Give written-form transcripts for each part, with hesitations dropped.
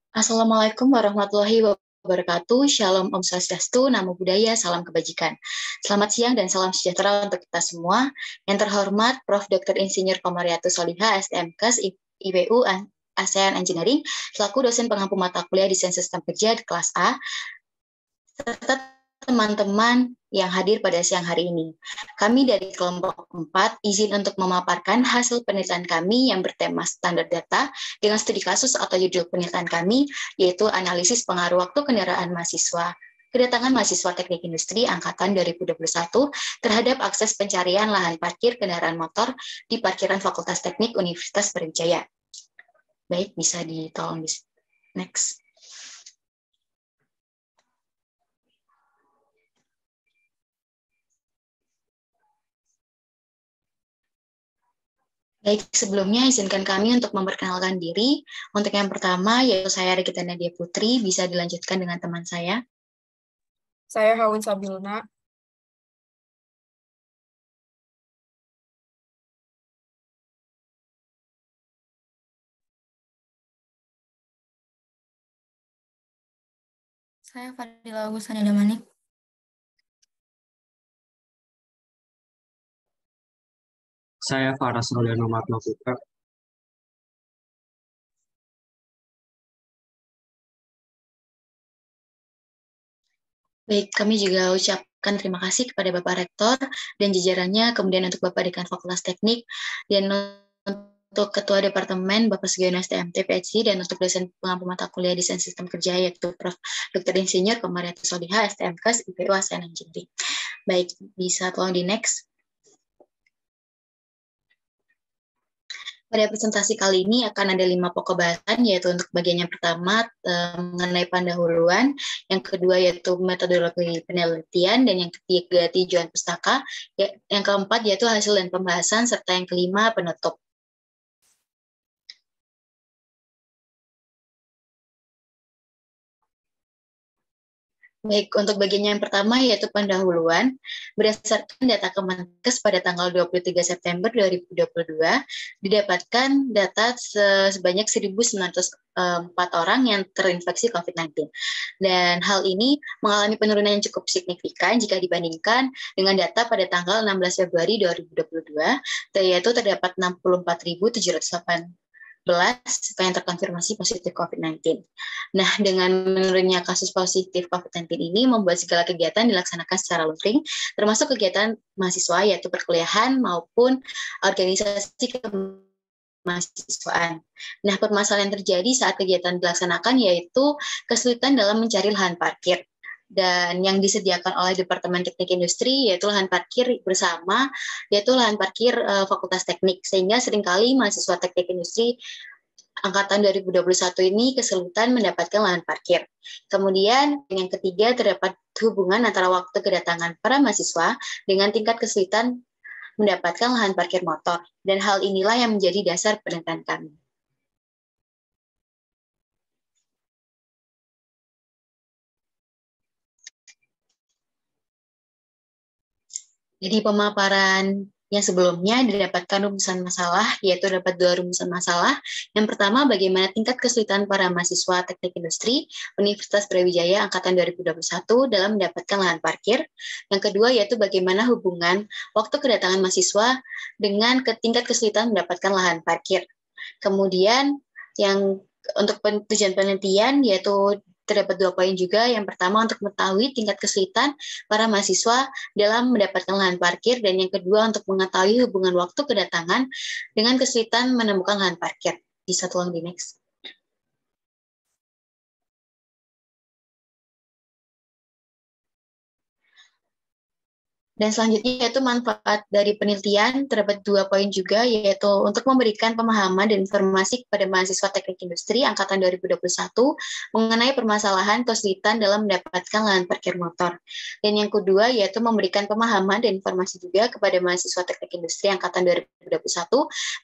Assalamualaikum warahmatullahi wabarakatuh. Shalom Om Swastiastu, Namo Buddhaya, Salam Kebajikan. Selamat siang dan salam sejahtera untuk kita semua. Yang terhormat Prof. Dr. Insinyur Komariatus Soliha, STMKes, IPU, ASEAN Engineering, selaku dosen pengampu mata kuliah Desain Sistem Kerja di kelas A, serta teman-teman yang hadir pada siang hari ini. Kami dari kelompok 4 izin untuk memaparkan hasil penelitian kami yang bertema standar data dengan studi kasus atau judul penelitian kami, yaitu analisis pengaruh waktu kendaraan mahasiswa kedatangan mahasiswa teknik industri angkatan 2021 terhadap akses pencarian lahan parkir kendaraan motor di parkiran Fakultas Teknik Universitas Brawijaya. Baik, bisa ditolong di next. Baik, sebelumnya izinkan kami untuk memperkenalkan diri. Untuk yang pertama, yaitu saya Regita Nadia Putri, bisa dilanjutkan dengan teman saya. Saya Hawin Sabilna. Saya Fadila Agustina Damanik. Saya Faras Roliano Matma Putra. Baik, kami juga ucapkan terima kasih kepada Bapak Rektor dan jajarannya, kemudian untuk Bapak Dekan Fakultas Teknik, dan untuk Ketua Departemen Bapak Sugiono STMT PhD, dan untuk dosen pengampu mata kuliah Desain Sistem Kerja, yaitu Prof. Dr. Insinyur Komariatus Soliha, STMKes, IPU, ASEAN Engineering. Baik, bisa tolong di next. Pada presentasi kali ini akan ada 5 pokok bahasan, yaitu untuk bagian yang pertama mengenai pendahuluan, yang kedua yaitu metodologi penelitian, dan yang ketiga tujuan pustaka, yang keempat yaitu hasil dan pembahasan, serta yang kelima penutup. Baik, untuk bagian yang pertama yaitu pendahuluan, berdasarkan data Kemenkes pada tanggal 23 September 2022, didapatkan data sebanyak 1.904 orang yang terinfeksi COVID-19. Dan hal ini mengalami penurunan yang cukup signifikan jika dibandingkan dengan data pada tanggal 16 Februari 2022, yaitu terdapat 64.708 yang terkonfirmasi positif COVID-19. Nah, dengan menurunnya kasus positif COVID-19 ini membuat segala kegiatan dilaksanakan secara luring, termasuk kegiatan mahasiswa, yaitu perkuliahan maupun organisasi kemahasiswaan. Nah, permasalahan yang terjadi saat kegiatan dilaksanakan yaitu kesulitan dalam mencari lahan parkir. Dan yang disediakan oleh Departemen Teknik Industri yaitu lahan parkir bersama, yaitu lahan parkir Fakultas Teknik, sehingga seringkali mahasiswa Teknik Industri angkatan 2021 ini kesulitan mendapatkan lahan parkir. Kemudian yang ketiga terdapat hubungan antara waktu kedatangan para mahasiswa dengan tingkat kesulitan mendapatkan lahan parkir motor, dan hal inilah yang menjadi dasar penelitian kami. Jadi pemaparan yang sebelumnya didapatkan rumusan masalah, yaitu dapat 2 rumusan masalah. Yang pertama, bagaimana tingkat kesulitan para mahasiswa teknik industri Universitas Brawijaya angkatan 2021 dalam mendapatkan lahan parkir. Yang kedua, yaitu bagaimana hubungan waktu kedatangan mahasiswa dengan tingkat kesulitan mendapatkan lahan parkir. Kemudian, yang untuk tujuan penelitian, yaitu terdapat 2 poin juga. Yang pertama, untuk mengetahui tingkat kesulitan para mahasiswa dalam mendapatkan lahan parkir, dan yang kedua untuk mengetahui hubungan waktu kedatangan dengan kesulitan menemukan lahan parkir. Bisa tolong di next. Dan selanjutnya yaitu manfaat dari penelitian, terdapat 2 poin juga, yaitu untuk memberikan pemahaman dan informasi kepada mahasiswa teknik industri angkatan 2021 mengenai permasalahan kesulitan dalam mendapatkan lahan parkir motor. Dan yang kedua yaitu memberikan pemahaman dan informasi juga kepada mahasiswa teknik industri angkatan 2021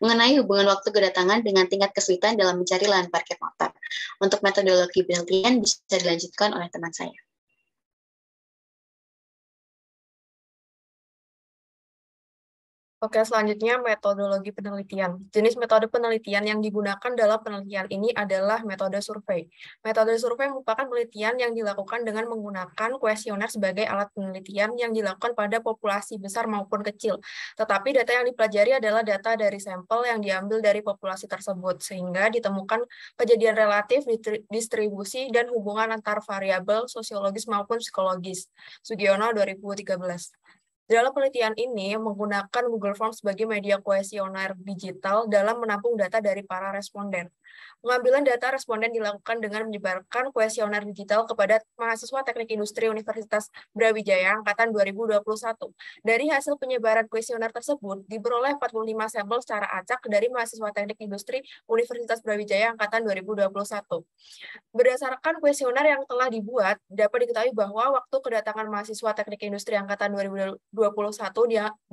mengenai hubungan waktu kedatangan dengan tingkat kesulitan dalam mencari lahan parkir motor. Untuk metodologi penelitian bisa dilanjutkan oleh teman saya. Oke, selanjutnya metodologi penelitian. Jenis metode penelitian yang digunakan dalam penelitian ini adalah metode survei. Metode survei merupakan penelitian yang dilakukan dengan menggunakan kuesioner sebagai alat penelitian yang dilakukan pada populasi besar maupun kecil. Tetapi data yang dipelajari adalah data dari sampel yang diambil dari populasi tersebut, sehingga ditemukan kejadian relatif, distribusi, dan hubungan antar variabel sosiologis maupun psikologis. Sugiono 2013. Dalam penelitian ini, menggunakan Google Forms sebagai media kuesioner digital dalam menampung data dari para responden. Pengambilan data responden dilakukan dengan menyebarkan kuesioner digital kepada mahasiswa Teknik Industri Universitas Brawijaya Angkatan 2021. Dari hasil penyebaran kuesioner tersebut, diperoleh 45 sampel secara acak dari mahasiswa Teknik Industri Universitas Brawijaya Angkatan 2021. Berdasarkan kuesioner yang telah dibuat, dapat diketahui bahwa waktu kedatangan mahasiswa Teknik Industri Angkatan 2021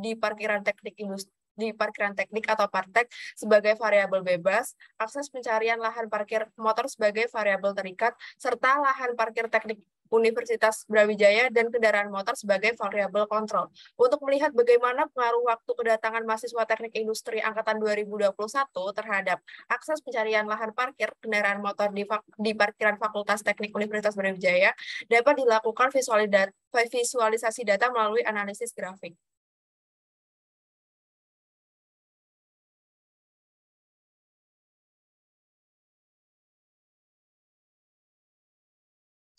di parkiran teknik atau partek sebagai variabel bebas, akses pencarian lahan parkir motor sebagai variabel terikat, serta lahan parkir teknik Universitas Brawijaya dan kendaraan motor sebagai variabel kontrol. Untuk melihat bagaimana pengaruh waktu kedatangan mahasiswa Teknik Industri Angkatan 2021 terhadap akses pencarian lahan parkir kendaraan motor di parkiran Fakultas Teknik Universitas Brawijaya, dapat dilakukan visualisasi data melalui analisis grafik.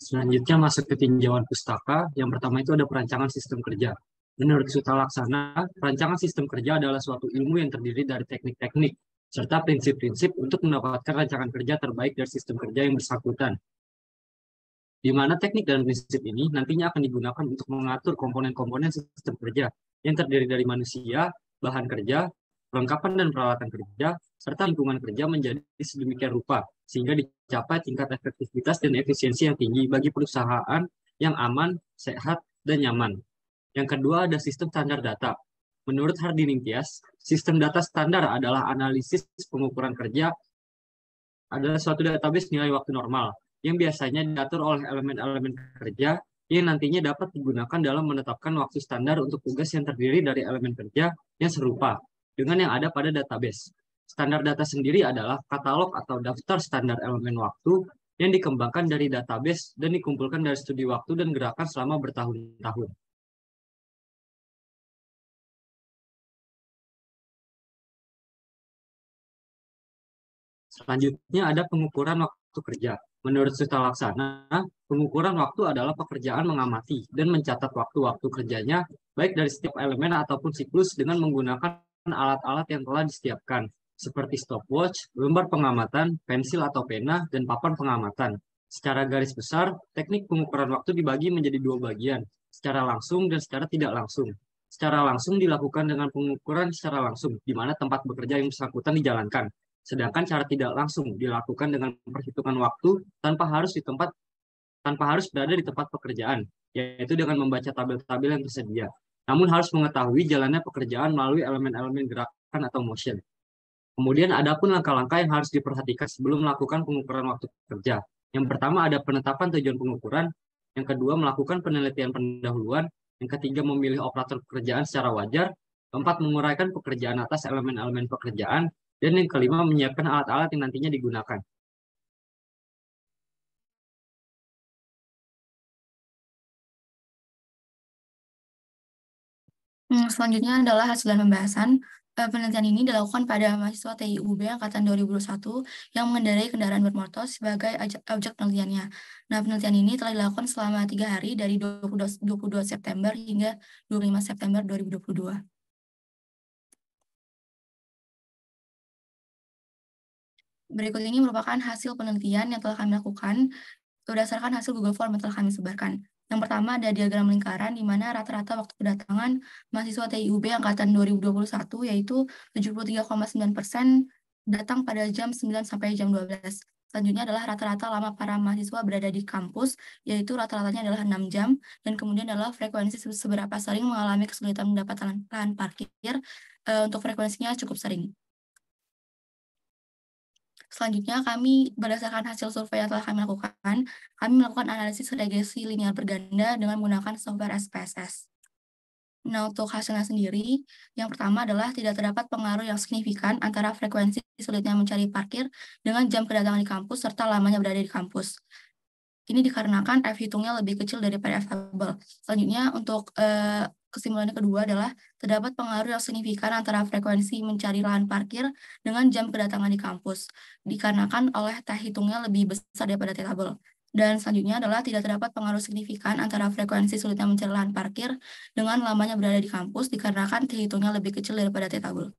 Selanjutnya masuk ke tinjauan pustaka. Yang pertama itu ada perancangan sistem kerja. Menurut Suta Laksana, perancangan sistem kerja adalah suatu ilmu yang terdiri dari teknik-teknik serta prinsip-prinsip untuk mendapatkan rancangan kerja terbaik dari sistem kerja yang bersangkutan. Di mana teknik dan prinsip ini nantinya akan digunakan untuk mengatur komponen-komponen sistem kerja yang terdiri dari manusia, bahan kerja, perlengkapan dan peralatan kerja, serta lingkungan kerja menjadi sedemikian rupa, sehingga dicapai tingkat efektivitas dan efisiensi yang tinggi bagi perusahaan yang aman, sehat, dan nyaman. Yang kedua ada sistem standar data. Menurut Hardy Ningtyas, sistem data standar adalah analisis pengukuran kerja adalah suatu database nilai waktu normal yang biasanya diatur oleh elemen-elemen kerja yang nantinya dapat digunakan dalam menetapkan waktu standar untuk tugas yang terdiri dari elemen kerja yang serupa dengan yang ada pada database. Standar data sendiri adalah katalog atau daftar standar elemen waktu yang dikembangkan dari database dan dikumpulkan dari studi waktu dan gerakan selama bertahun-tahun. Selanjutnya ada pengukuran waktu kerja. Menurut Suta Laksana, pengukuran waktu adalah pekerjaan mengamati dan mencatat waktu-waktu kerjanya baik dari setiap elemen ataupun siklus dengan menggunakan alat-alat yang telah disiapkan, seperti stopwatch, lembar pengamatan, pensil atau pena, dan papan pengamatan. Secara garis besar, teknik pengukuran waktu dibagi menjadi dua bagian, secara langsung dan secara tidak langsung. Secara langsung dilakukan dengan pengukuran secara langsung, di mana tempat bekerja yang bersangkutan dijalankan. Sedangkan cara tidak langsung dilakukan dengan perhitungan waktu tanpa harus berada di tempat pekerjaan, yaitu dengan membaca tabel-tabel yang tersedia. Namun harus mengetahui jalannya pekerjaan melalui elemen-elemen gerakan atau motion. Kemudian ada pun langkah-langkah yang harus diperhatikan sebelum melakukan pengukuran waktu kerja. Yang pertama ada penetapan tujuan pengukuran, yang kedua melakukan penelitian pendahuluan, yang ketiga memilih operator pekerjaan secara wajar, keempat menguraikan pekerjaan atas elemen-elemen pekerjaan, dan yang kelima, menyiapkan alat-alat yang nantinya digunakan. Selanjutnya adalah hasil dan pembahasan. Penelitian ini dilakukan pada mahasiswa TIUB Angkatan 2021 yang mengendarai kendaraan bermotor sebagai objek penelitiannya. Nah, penelitian ini telah dilakukan selama 3 hari dari 22 September hingga 25 September 2022. Berikut ini merupakan hasil penelitian yang telah kami lakukan berdasarkan hasil Google Form yang telah kami sebarkan. Yang pertama ada diagram lingkaran di mana rata-rata waktu kedatangan mahasiswa TIUB Angkatan 2021 yaitu 73,9% datang pada jam 9 sampai jam 12. Selanjutnya adalah rata-rata lama para mahasiswa berada di kampus, yaitu rata-ratanya adalah 6 jam, dan kemudian adalah frekuensi seberapa sering mengalami kesulitan mendapatkan lahan parkir, untuk frekuensinya cukup sering. Selanjutnya, kami berdasarkan hasil survei yang telah kami lakukan, kami melakukan analisis regresi linear berganda dengan menggunakan software SPSS. Nah, untuk hasilnya sendiri, yang pertama adalah tidak terdapat pengaruh yang signifikan antara frekuensi sulitnya mencari parkir dengan jam kedatangan di kampus serta lamanya berada di kampus. Ini dikarenakan F hitungnya lebih kecil daripada F tabel. Selanjutnya, untuk kesimpulan kedua adalah terdapat pengaruh yang signifikan antara frekuensi mencari lahan parkir dengan jam kedatangan di kampus, dikarenakan oleh T hitungnya lebih besar daripada T tabel. Dan selanjutnya adalah tidak terdapat pengaruh signifikan antara frekuensi sulitnya mencari lahan parkir dengan lamanya berada di kampus, dikarenakan T hitungnya lebih kecil daripada T tabel.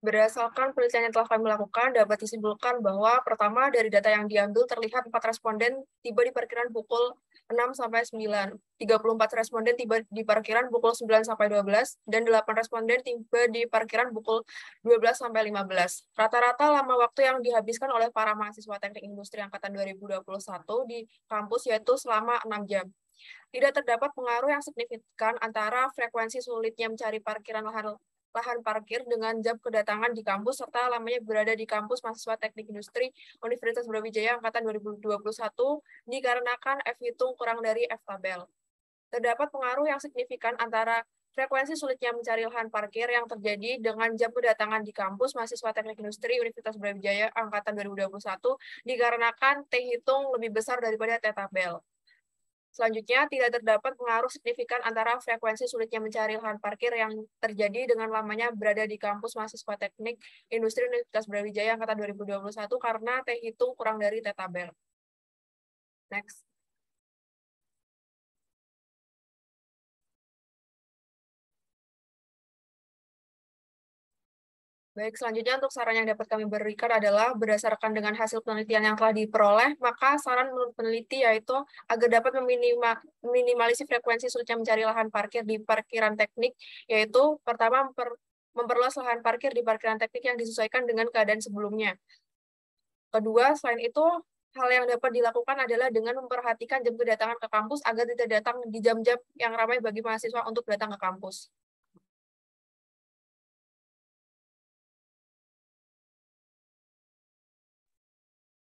Berdasarkan penelitian yang telah kami lakukan, dapat disimpulkan bahwa pertama, dari data yang diambil terlihat 4 responden tiba di parkiran pukul 6 sampai 9, 34 responden tiba di parkiran pukul 9 sampai 12, dan 8 responden tiba di parkiran pukul 12 sampai 15. Rata-rata lama waktu yang dihabiskan oleh para mahasiswa teknik industri angkatan 2021 di kampus yaitu selama 6 jam. Tidak terdapat pengaruh yang signifikan antara frekuensi sulitnya mencari parkiran lahan parkir dengan jam kedatangan di kampus serta lamanya berada di kampus mahasiswa teknik industri Universitas Brawijaya angkatan 2021 dikarenakan F hitung kurang dari F tabel. Terdapat pengaruh yang signifikan antara frekuensi sulitnya mencari lahan parkir yang terjadi dengan jam kedatangan di kampus mahasiswa teknik industri Universitas Brawijaya angkatan 2021 dikarenakan T hitung lebih besar daripada T tabel. Selanjutnya, tidak terdapat pengaruh signifikan antara frekuensi sulitnya mencari lahan parkir yang terjadi dengan lamanya berada di kampus mahasiswa teknik industri Universitas Brawijaya angkatan 2021 karena T hitung kurang dari T tabel. Next. Baik, selanjutnya untuk saran yang dapat kami berikan adalah berdasarkan dengan hasil penelitian yang telah diperoleh, maka saran menurut peneliti yaitu agar dapat meminimalisir frekuensi sulitnya mencari lahan parkir di parkiran teknik, yaitu pertama memperluas lahan parkir di parkiran teknik yang disesuaikan dengan keadaan sebelumnya. Kedua, selain itu, hal yang dapat dilakukan adalah dengan memperhatikan jam kedatangan ke kampus agar tidak datang di jam-jam yang ramai bagi mahasiswa untuk datang ke kampus.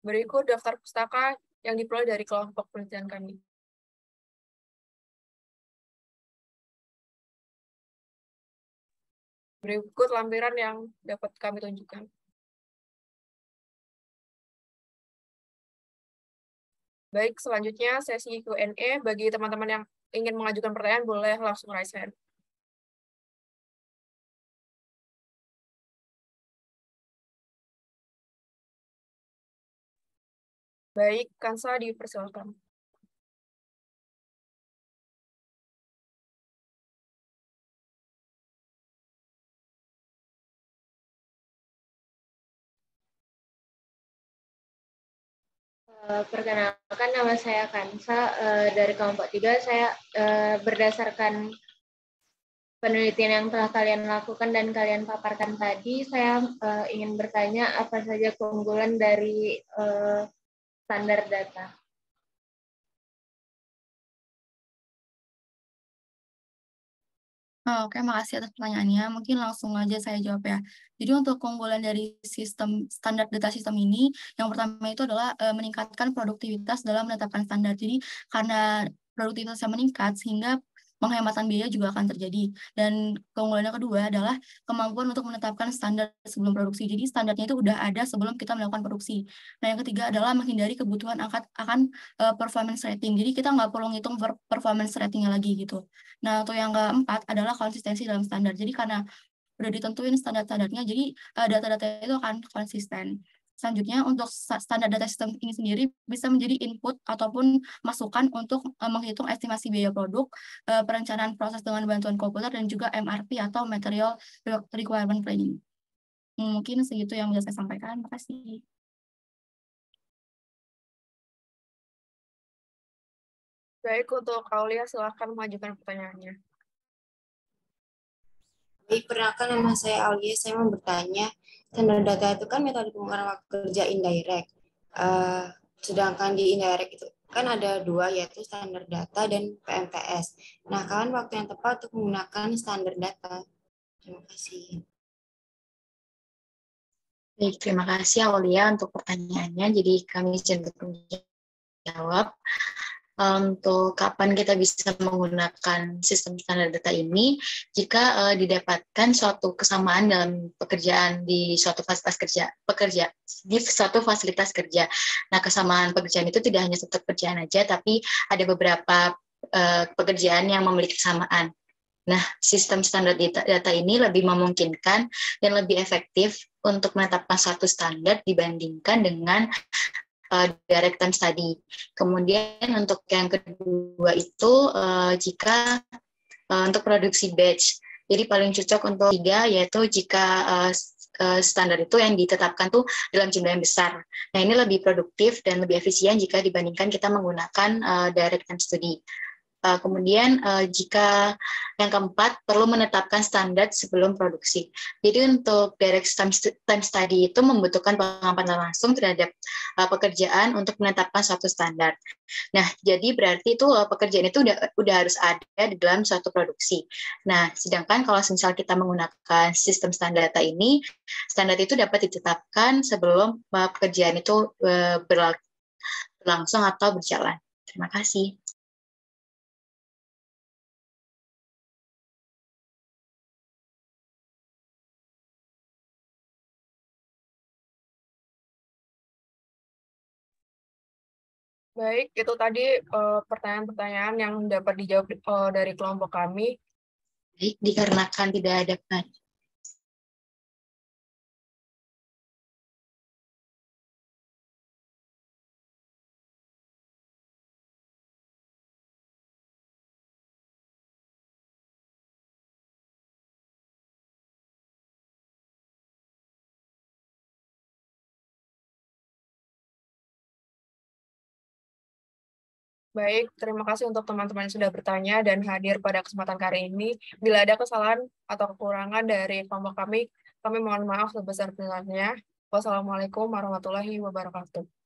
Berikut daftar pustaka yang diperoleh dari kelompok penelitian kami. Berikut lampiran yang dapat kami tunjukkan. Baik, selanjutnya sesi Q&A. Bagi teman-teman yang ingin mengajukan pertanyaan, boleh langsung raise hand. Baik, Kansa dipersilakan. Perkenalkan, nama saya Kansa, dari kelompok 3. Saya berdasarkan penelitian yang telah kalian lakukan dan kalian paparkan tadi, saya ingin bertanya apa saja keunggulan dari standar data. Oke, makasih atas pertanyaannya. Mungkin langsung aja saya jawab ya. Jadi untuk keunggulan dari sistem standar data sistem ini, yang pertama itu adalah meningkatkan produktivitas dalam menetapkan standar. Jadi karena produktivitasnya meningkat, sehingga penghematan biaya juga akan terjadi. Dan keunggulan yang kedua adalah kemampuan untuk menetapkan standar sebelum produksi. Jadi standarnya itu udah ada sebelum kita melakukan produksi. Nah, yang ketiga adalah menghindari kebutuhan akan performance rating. Jadi kita nggak perlu ngitung performance ratingnya lagi gitu. Nah, untuk yang keempat adalah konsistensi dalam standar. Jadi karena udah ditentuin standar-standarnya, jadi data-data itu akan konsisten. Selanjutnya, untuk standar data sistem ini sendiri bisa menjadi input ataupun masukan untuk menghitung estimasi biaya produk, perencanaan proses dengan bantuan komputer, dan juga MRP atau Material Requirement Planning. Mungkin segitu yang bisa saya sampaikan. Terima kasih. Baik, untuk Aulia, silakan mengajukan pertanyaannya. Baik, perkenalkan nama saya Aulia. Saya mau bertanya, standar data itu kan metode pengukuran waktu kerja indirect. Sedangkan di indirect itu kan ada dua, yaitu standar data dan PMPS. Nah, kapan waktu yang tepat untuk menggunakan standar data? Terima kasih. Baik, terima kasih Aulia untuk pertanyaannya. Jadi kami cenderung jawab. Untuk kapan kita bisa menggunakan sistem standar data ini jika didapatkan suatu kesamaan dalam pekerjaan di suatu fasilitas kerja. Nah, kesamaan pekerjaan itu tidak hanya satu pekerjaan aja, tapi ada beberapa pekerjaan yang memiliki kesamaan. Nah, sistem standar data ini lebih memungkinkan dan lebih efektif untuk menetapkan suatu standar dibandingkan dengan direct time study. Kemudian untuk yang kedua itu jika untuk produksi batch. Jadi paling cocok untuk 3 yaitu jika standar itu yang ditetapkan tuh dalam jumlah yang besar. Nah, ini lebih produktif dan lebih efisien jika dibandingkan kita menggunakan direct time study. Kemudian jika yang keempat perlu menetapkan standar sebelum produksi. Jadi untuk direct time study itu membutuhkan pengamatan langsung terhadap pekerjaan untuk menetapkan suatu standar. Nah, jadi berarti itu pekerjaan itu udah harus ada di dalam suatu produksi. Nah, sedangkan kalau misal kita menggunakan sistem standar data ini, standar itu dapat ditetapkan sebelum pekerjaan itu berlangsung atau berjalan. Terima kasih. Baik, itu tadi pertanyaan-pertanyaan yang dapat dijawab dari kelompok kami. Baik, dikarenakan tidak ada Baik, terima kasih untuk teman-teman yang sudah bertanya dan hadir pada kesempatan kali ini. Bila ada kesalahan atau kekurangan dari kelompok kami mohon maaf sebesar-besarnya. Wassalamualaikum warahmatullahi wabarakatuh.